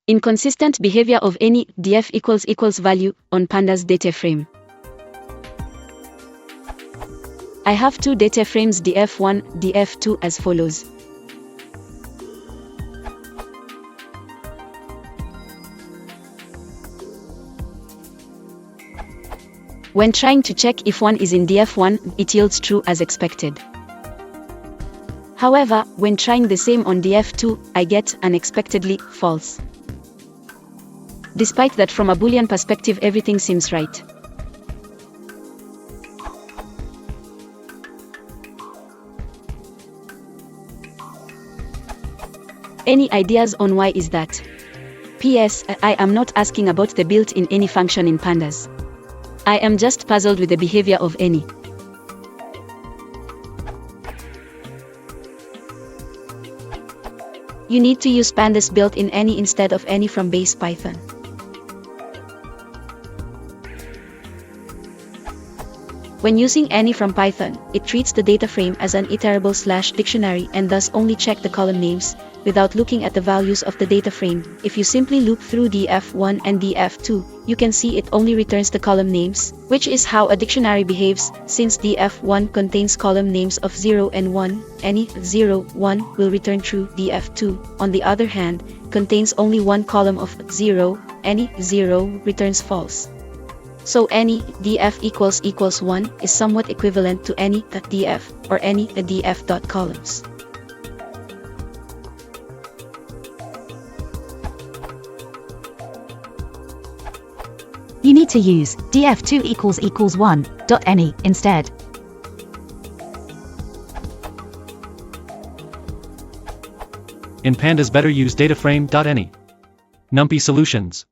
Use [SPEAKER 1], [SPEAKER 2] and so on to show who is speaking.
[SPEAKER 1] Inconsistent behavior of any df == value on Pandas data frame. I have two data frames df1, df2 as follows. When trying to check if one is in df1, it yields true as expected. However, when trying the same on df2, I get unexpectedly false. Despite that, from a Boolean perspective, everything seems right. Any ideas on why is that? PS, I am not asking about the built-in any function in Pandas. I am just puzzled with the behavior of any. You need to use Pandas built-in any instead of any from base Python. When using any from Python, it treats the data frame as an iterable /dictionary and thus only check the column names, without looking at the values of the data frame. If you simply loop through df1 and df2, you can see it only returns the column names, which is how a dictionary behaves. Since df1 contains column names of 0 and 1, any 0, 1 will return true. df2, on the other hand, contains only one column of 0, any 0 returns false. So any df == 1 is somewhat equivalent to any .df or any .df.columns.
[SPEAKER 2] You need to use df2 == 1.any instead.
[SPEAKER 3] In Pandas, better use Dataframe.any. NumPy Solutions.